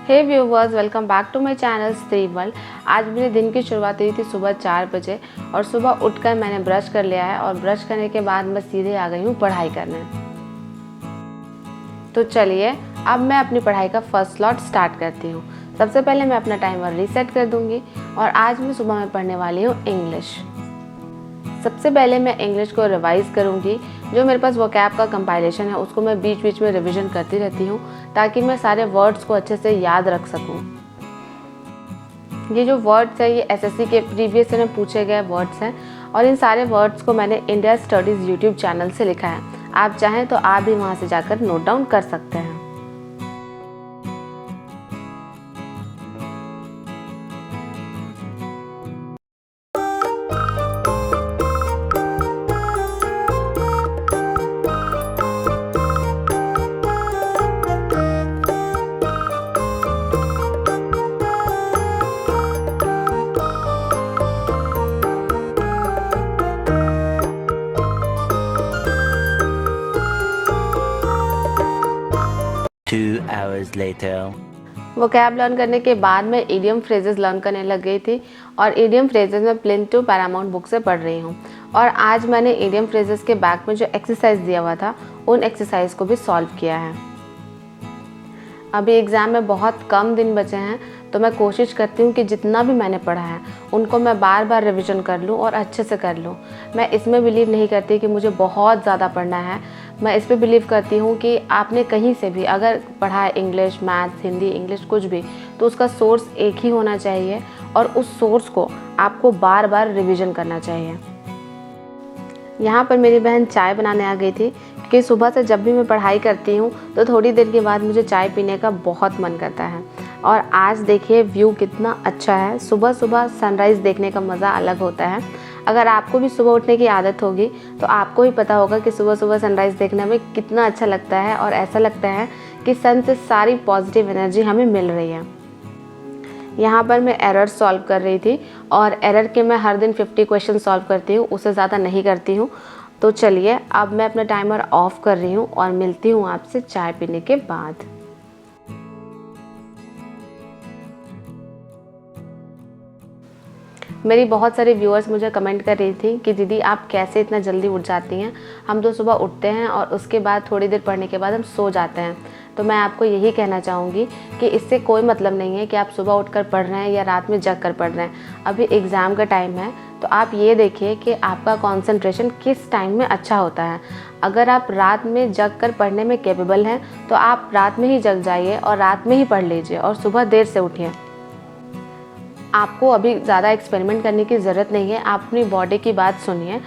Hey viewers, welcome back to my channel Stree world. आज मेरे दिन की शुरुआत हुई थी सुबह 4 बजे और सुबह उठकर मैंने ब्रश कर लिया है और ब्रश करने के बाद मैं सीधे आ गई हूँ पढ़ाई करने। तो चलिए अब मैं अपनी पढ़ाई का फर्स्ट स्लॉट स्टार्ट करती हूँ। सबसे पहले मैं अपना टाइमर रीसेट कर दूँगी और आज मैं सुबह में पढ़ने वाली हूँ इंग्लिश। सबसे पहले मैं इंग्लिश को रिवाइज़ करूँगी। जो मेरे पास वोकैब का कंपाइलेशन है उसको मैं बीच बीच में रिवीजन करती रहती हूँ ताकि मैं सारे वर्ड्स को अच्छे से याद रख सकूँ। ये जो वर्ड्स है ये एसएससी के प्रीवियस ईयर में पूछे गए वर्ड्स हैं और इन सारे वर्ड्स को मैंने इंडिया स्टडीज़ यूट्यूब चैनल से लिखा है। आप चाहें तो आप भी वहाँ से जाकर नोट डाउन कर सकते हैं। Two hours later. Vocab learn करने के बाद मैं इडियम फ्रेजेस लर्न करने लग गई थी और इडियम फ्रेजेस में प्लिंथ टू पैरामाउंट बुक से पढ़ रही हूँ। और आज मैंने इडियम फ्रेजेस के बैक में जो एक्सरसाइज दिया हुआ था उन एक्सरसाइज को भी सॉल्व किया है। अभी एग्ज़ाम में बहुत कम दिन बचे हैं तो मैं कोशिश करती हूँ कि जितना भी मैंने पढ़ा है उनको मैं बार बार रिवीजन कर लूँ और अच्छे से कर लूँ। मैं इसमें बिलीव नहीं करती कि मुझे बहुत ज़्यादा पढ़ना है। मैं इस पे बिलीव करती हूँ कि आपने कहीं से भी अगर पढ़ा है इंग्लिश, मैथ्स, हिंदी, इंग्लिश कुछ भी, तो उसका सोर्स एक ही होना चाहिए और उस सोर्स को आपको बार बार रिवीजन करना चाहिए। यहाँ पर मेरी बहन चाय बनाने आ गई थी कि सुबह से जब भी मैं पढ़ाई करती हूँ तो थोड़ी देर के बाद मुझे चाय पीने का बहुत मन करता है। और आज देखिए व्यू कितना अच्छा है। सुबह सुबह सनराइज़ देखने का मज़ा अलग होता है। अगर आपको भी सुबह उठने की आदत होगी तो आपको ही पता होगा कि सुबह सुबह सनराइज़ देखने में कितना अच्छा लगता है और ऐसा लगता है कि सन से सारी पॉजिटिव एनर्जी हमें मिल रही है। यहाँ पर मैं एरर सॉल्व कर रही थी और एरर के मैं हर दिन 50 क्वेश्चन सॉल्व करती हूँ, उससे ज़्यादा नहीं करती हूँ। तो चलिए अब मैं अपना टाइमर ऑफ कर रही हूँ और मिलती हूँ आपसे चाय पीने के बाद। मेरी बहुत सारे व्यूअर्स मुझे कमेंट कर रही थी कि दीदी आप कैसे इतना जल्दी उठ जाती हैं। हम तो सुबह उठते हैं और उसके बाद थोड़ी देर पढ़ने के बाद हम सो जाते हैं। तो मैं आपको यही कहना चाहूँगी कि इससे कोई मतलब नहीं है कि आप सुबह उठकर पढ़ रहे हैं या रात में जग कर पढ़ रहे हैं। अभी एग्ज़ाम का टाइम है तो आप ये देखिए कि आपका कंसंट्रेशन किस टाइम में अच्छा होता है। अगर आप रात में जग कर पढ़ने में कैपेबल हैं तो आप रात में ही जग जाइए और रात में ही पढ़ लीजिए और सुबह देर से उठिए। आपको अभी ज़्यादा एक्सपेरिमेंट करने की ज़रूरत नहीं है। आप अपनी बॉडी की बात सुनिए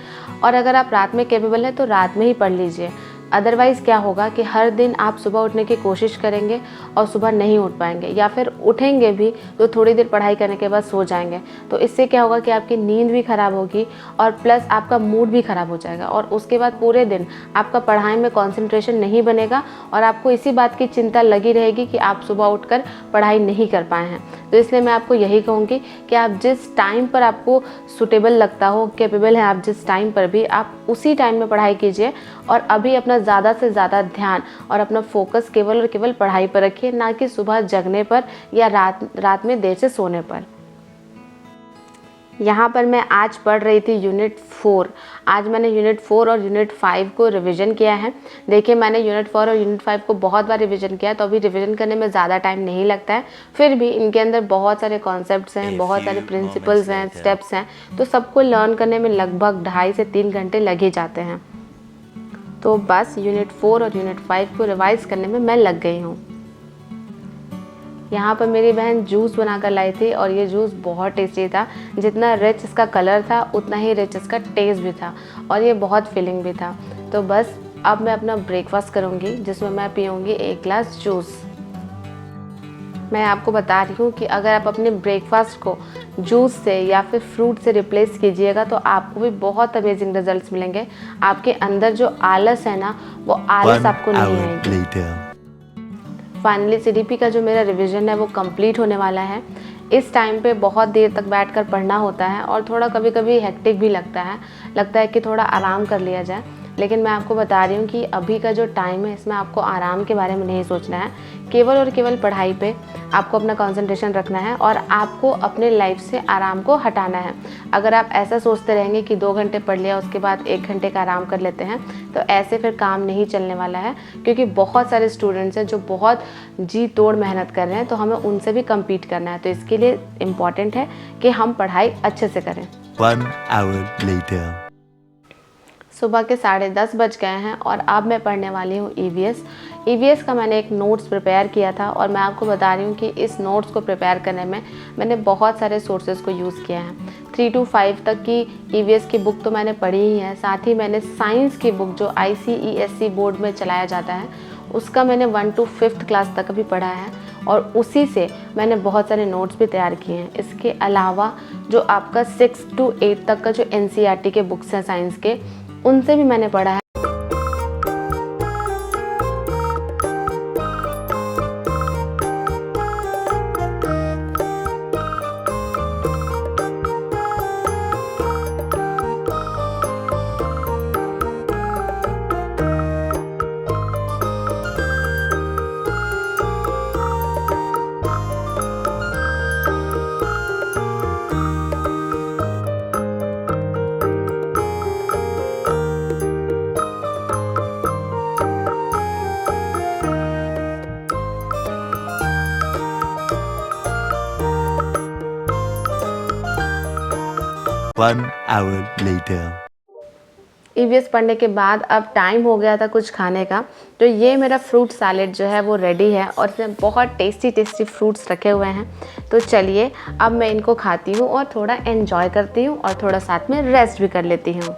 और अगर आप रात में कैपेबल हैं तो रात में ही पढ़ लीजिए। अदरवाइज़ क्या होगा कि हर दिन आप सुबह उठने की कोशिश करेंगे और सुबह नहीं उठ पाएंगे या फिर उठेंगे भी तो थोड़ी देर पढ़ाई करने के बाद सो जाएंगे। तो इससे क्या होगा कि आपकी नींद भी ख़राब होगी और प्लस आपका मूड भी ख़राब हो जाएगा और उसके बाद पूरे दिन आपका पढ़ाई में कंसंट्रेशन नहीं बनेगा और आपको इसी बात की चिंता लगी रहेगी कि आप सुबह उठकर पढ़ाई नहीं कर पाए हैं। तो इसलिए मैं आपको यही कहूँगी कि आप जिस टाइम पर आपको सूटेबल लगता हो, कैपेबल है आप जिस टाइम पर भी, आप उसी टाइम में पढ़ाई कीजिए और अभी अपना ज़्यादा से ज़्यादा ध्यान और अपना फोकस केवल और केवल पढ़ाई पर रखिए, ना कि सुबह जगने पर या रात में देर से सोने पर। यहाँ पर मैं आज पढ़ रही थी यूनिट 4। आज मैंने यूनिट 4 और यूनिट 5 को रिवीजन किया है। देखिए मैंने यूनिट 4 और यूनिट 5 को बहुत बार रिवीजन किया तो अभी रिवीजन करने में ज़्यादा टाइम नहीं लगता है। फिर भी इनके अंदर बहुत सारे कॉन्सेप्ट्स हैं, बहुत सारे प्रिंसिपल्स हैं, स्टेप्स हैं, तो सबको लर्न करने में लगभग 2.5 से 3 घंटे लग ही जाते हैं। तो बस यूनिट 4 और यूनिट 5 को रिवाइज़ करने में मैं लग गई हूँ। यहाँ पर मेरी बहन जूस बनाकर लाई थी और ये जूस बहुत टेस्टी था। जितना रिच इसका कलर था उतना ही रिच इसका टेस्ट भी था और ये बहुत फिलिंग भी था। तो बस अब मैं अपना ब्रेकफास्ट करूँगी जिसमें मैं पीऊँगी 1 ग्लास जूस। मैं आपको बता रही हूँ कि अगर आप अपने ब्रेकफास्ट को जूस से या फिर फ्रूट से रिप्लेस कीजिएगा तो आपको भी बहुत अमेजिंग रिजल्ट्स मिलेंगे। आपके अंदर जो आलस है ना, वो आलस आपको नहीं आएगी। फाइनली सीडीपी का जो मेरा रिवीजन है वो कंप्लीट होने वाला है। इस टाइम पे बहुत देर तक बैठकर पढ़ना होता है और थोड़ा कभी कभी हेक्टिक भी लगता है कि थोड़ा आराम कर लिया जाए। लेकिन मैं आपको बता रही हूँ कि अभी का जो टाइम है इसमें आपको आराम के बारे में नहीं सोचना है, केवल और केवल पढ़ाई पे आपको अपना कंसंट्रेशन रखना है और आपको अपने लाइफ से आराम को हटाना है। अगर आप ऐसा सोचते रहेंगे कि 2 घंटे पढ़ लिया उसके बाद 1 घंटे का आराम कर लेते हैं, तो ऐसे फिर काम नहीं चलने वाला है, क्योंकि बहुत सारे स्टूडेंट्स हैं जो बहुत जी तोड़ मेहनत कर रहे हैं, तो हमें उनसे भी कम्पीट करना है। तो इसके लिए इम्पॉर्टेंट है कि हम पढ़ाई अच्छे से करें। 1 hour later. सुबह के 10:30 बज गए हैं और अब मैं पढ़ने वाली हूँ ईवीएस का मैंने एक नोट्स प्रिपेयर किया था और मैं आपको बता रही हूँ कि इस नोट्स को प्रिपेयर करने में मैंने बहुत सारे सोर्सेज को यूज़ किया है। 3 to 5 तक की ईवीएस की बुक तो मैंने पढ़ी ही है, साथ ही मैंने साइंस की बुक जो ICESC बोर्ड में चलाया जाता है उसका मैंने 1 to 5th क्लास तक भी पढ़ा है और उसी से मैंने बहुत सारे नोट्स भी तैयार किए हैं। इसके अलावा जो आपका 6 to 8 तक का जो NCERT के बुक्स हैं साइंस के, उनसे भी मैंने पढ़ा है। One hour later. ईवीएस पढ़ने के बाद अब टाइम हो गया था कुछ खाने का, तो ये मेरा फ्रूट सैलेड जो है वो रेडी है और इसमें बहुत टेस्टी फ्रूट्स रखे हुए हैं। तो चलिए अब मैं इनको खाती हूँ और थोड़ा एंजॉय करती हूँ और थोड़ा साथ में रेस्ट भी कर लेती हूँ।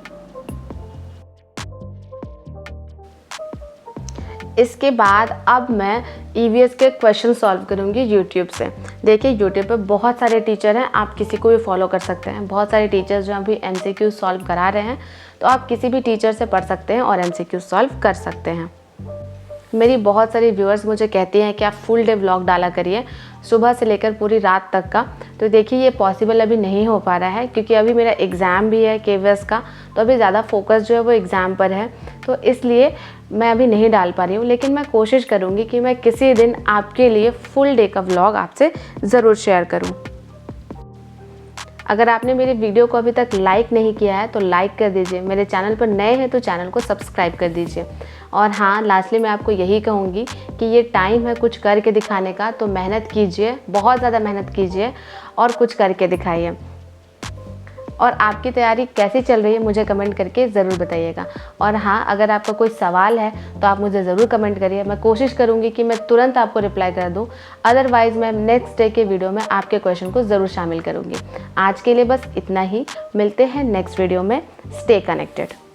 इसके बाद अब मैं ईवीएस के क्वेश्चन सॉल्व करूँगी यूट्यूब से। देखिए यूट्यूब पे बहुत सारे टीचर हैं, आप किसी को भी फॉलो कर सकते हैं। बहुत सारे टीचर्स जो अभी MCQ सॉल्व करा रहे हैं, तो आप किसी भी टीचर से पढ़ सकते हैं और MCQ सॉल्व कर सकते हैं। मेरी बहुत सारी व्यूअर्स मुझे कहती हैं कि आप फुल डे व्लॉग डाला करिए, सुबह से लेकर पूरी रात तक का। तो देखिए ये पॉसिबल अभी नहीं हो पा रहा है, क्योंकि अभी मेरा एग्ज़ाम भी है KVS का, तो अभी ज़्यादा फोकस जो है वो एग्ज़ाम पर है, तो इसलिए मैं अभी नहीं डाल पा रही हूँ। लेकिन मैं कोशिश करूँगी कि मैं किसी दिन आपके लिए फुल डे का व्लॉग आपसे ज़रूर शेयर करूँ। अगर आपने मेरे वीडियो को अभी तक लाइक नहीं किया है तो लाइक कर दीजिए, मेरे चैनल पर नए हैं तो चैनल को सब्सक्राइब कर दीजिए। और हाँ, लास्टली मैं आपको यही कहूँगी कि ये टाइम है कुछ करके दिखाने का, तो मेहनत कीजिए, बहुत ज़्यादा मेहनत कीजिए और कुछ करके दिखाइए। और आपकी तैयारी कैसी चल रही है मुझे कमेंट करके ज़रूर बताइएगा। और हाँ, अगर आपका कोई सवाल है तो आप मुझे ज़रूर कमेंट करिए, मैं कोशिश करूँगी कि मैं तुरंत आपको रिप्लाई कर दूँ। अदरवाइज़ मैं नेक्स्ट डे के वीडियो में आपके क्वेश्चन को ज़रूर शामिल करूँगी। आज के लिए बस इतना ही, मिलते हैं नेक्स्ट वीडियो में। Stay connected.